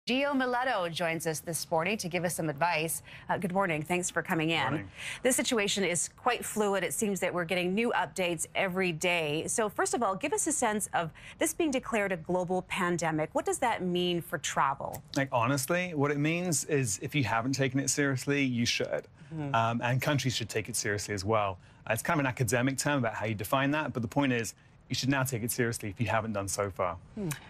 Gio Miletto joins us this morning to give us some advice. Good morning. Thanks for coming in. Morning. This situation is quite fluid. It seems that we're getting new updates every day. So first of all, give us a sense of this being declared a global pandemic. What does that mean for travel? Like, honestly, what it means is if you haven't taken it seriously, you should. And countries should take it seriously as well. It's kind of an academic term about how you define that, but the point is, you should now take it seriously if you haven't done so far.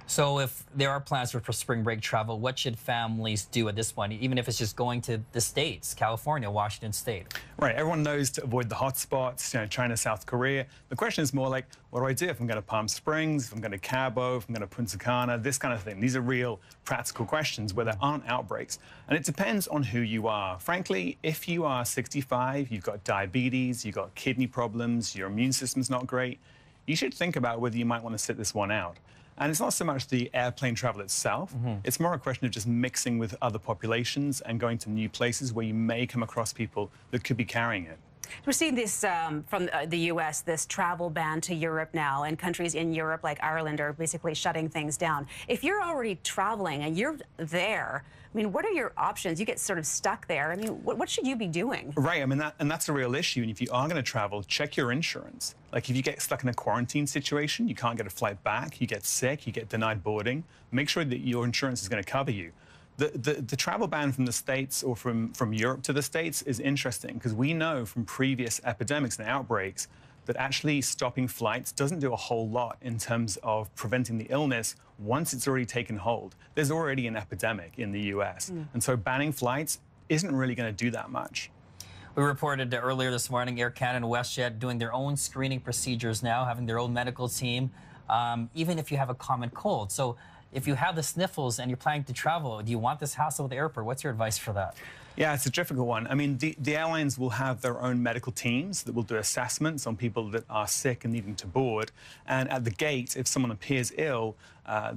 So if there are plans for spring break travel, what should families do at this point, even if it's just going to the States, California, Washington State? Right, everyone knows to avoid the hot spots, China, South Korea. The question is more like, what do I do if I'm going to Palm Springs, if I'm going to Cabo, if I'm going to Punta Cana, this kind of thing. These are real practical questions where there aren't outbreaks. And it depends on who you are. Frankly, if you are 65, you've got diabetes, you've got kidney problems, your immune system's not great, you should think about whether you might want to sit this one out. And it's not so much the airplane travel itself. It's more a question of just mixing with other populations and going to new places where you may come across people that could be carrying it. We're seeing this from the U.S., this travel ban to Europe now, and countries in Europe like Ireland are basically shutting things down. If you're already traveling and you're there, I mean, what are your options? You get sort of stuck there. I mean, what should you be doing? Right, I mean, that's a real issue. And if you are going to travel, check your insurance. Like, if you get stuck in a quarantine situation, you can't get a flight back, you get sick, you get denied boarding, make sure that your insurance is going to cover you. The travel ban from the States or from Europe to the States is interesting because we know from previous epidemics and outbreaks that actually stopping flights doesn't do a whole lot in terms of preventing the illness once it's already taken hold. There's already an epidemic in the US. And so banning flights isn't really going to do that much. We reported earlier this morning, Air Canada and WestJet doing their own screening procedures now, having their own medical team, even if you have a common cold. So if you have the sniffles and you're planning to travel, do you want this hassle with the airport? What's your advice for that? Yeah, it's a difficult one. I mean, the airlines will have their own medical teams that will do assessments on people that are sick and needing to board. And at the gate, if someone appears ill,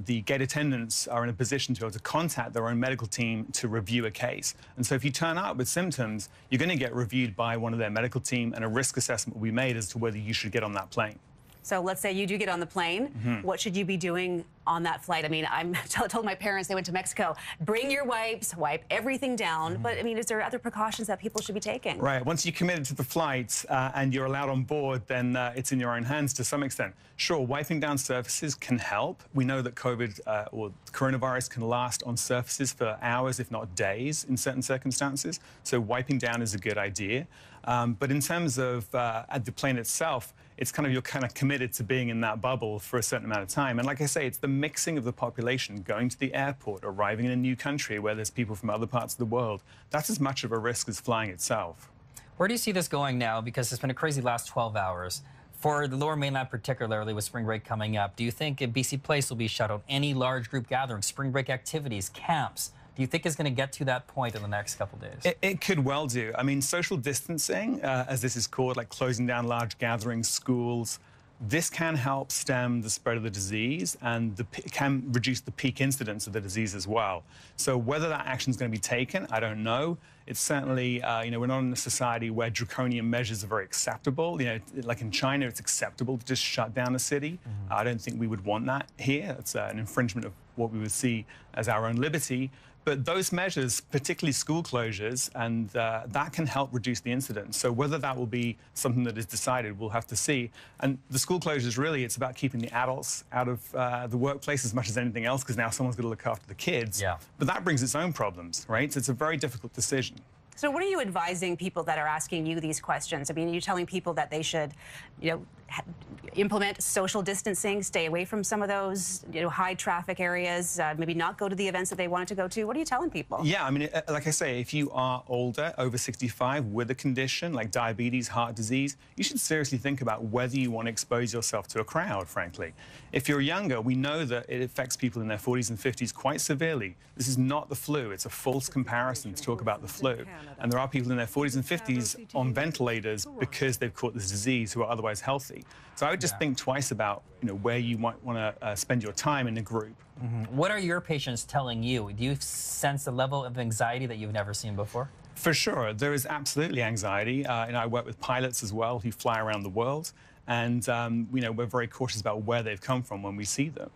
the gate attendants are in a position to be able to contact their own medical team to review a case. And so if you turn up with symptoms, you're going to get reviewed by one of their medical team, and a risk assessment will be made as to whether you should get on that plane. So let's say you do get on the plane. What should you be doing on that flight? I mean, I told my parents, they went to Mexico, bring your wipes, wipe everything down. But, I mean, is there other precautions that people should be taking? Right. Once you're committed to the flight and you're allowed on board, then it's in your own hands to some extent. Sure, wiping down surfaces can help. We know that COVID or coronavirus can last on surfaces for hours, if not days, in certain circumstances. So wiping down is a good idea. But in terms of at the plane itself, it's you're kind of committed to being in that bubble for a certain amount of time. And like I say, it's the mixing of the population, going to the airport, arriving in a new country where there's people from other parts of the world. That's as much of a risk as flying itself. Where do you see this going now? Because it's been a crazy last 12 hours. For the Lower Mainland particularly, with spring break coming up, do you think BC Place will be shut out? Any large group gatherings, spring break activities, camps? Do you think it's going to get to that point in the next couple of days? It could well do. I mean, social distancing, as this is called, like closing down large gatherings, schools, this can help stem the spread of the disease and can reduce the peak incidence of the disease as well. So whether that action is going to be taken, I don't know. It's certainly, we're not in a society where draconian measures are very acceptable. Like in China, it's acceptable to just shut down a city. I don't think we would want that here. It's an infringement of what we would see as our own liberty. But those measures, particularly school closures, and that can help reduce the incidence. So whether that will be something that is decided, we'll have to see. And the school closures, really, it's about keeping the adults out of the workplace as much as anything else, because now someone's got to look after the kids. Yeah. But that brings its own problems, right? So it's a very difficult decision. So what are you advising people that are asking you these questions? I mean, are you telling people that they should, implement social distancing, stay away from some of those, high traffic areas, maybe not go to the events that they wanted to go to? What are you telling people? Yeah, I mean, like I say, if you are older, over 65, with a condition like diabetes, heart disease, you should seriously think about whether you want to expose yourself to a crowd, frankly. If you're younger, we know that it affects people in their 40s and 50s quite severely. This is not the flu. It's a false comparison to talk about the flu. And there are people in their 40s and 50s on ventilators because they've caught this disease who are otherwise healthy. So I would just think twice about where you might want to spend your time in a group. What are your patients telling you? Do you sense a level of anxiety that you've never seen before? For sure. There is absolutely anxiety. I work with pilots as well who fly around the world. And, we're very cautious about where they've come from when we see them.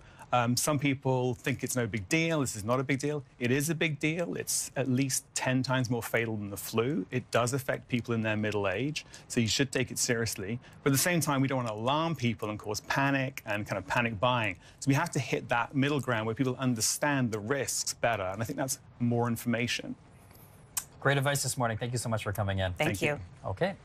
Some people think it's no big deal. This is not a big deal. It is a big deal. It's at least 10 times more fatal than the flu. It does affect people in their middle age, so you should take it seriously. But at the same time, we don't want to alarm people and cause panic and kind of panic buying. So we have to hit that middle ground where people understand the risks better, and I think that's more information. Great advice this morning. Thank you so much for coming in. Thank you. Okay.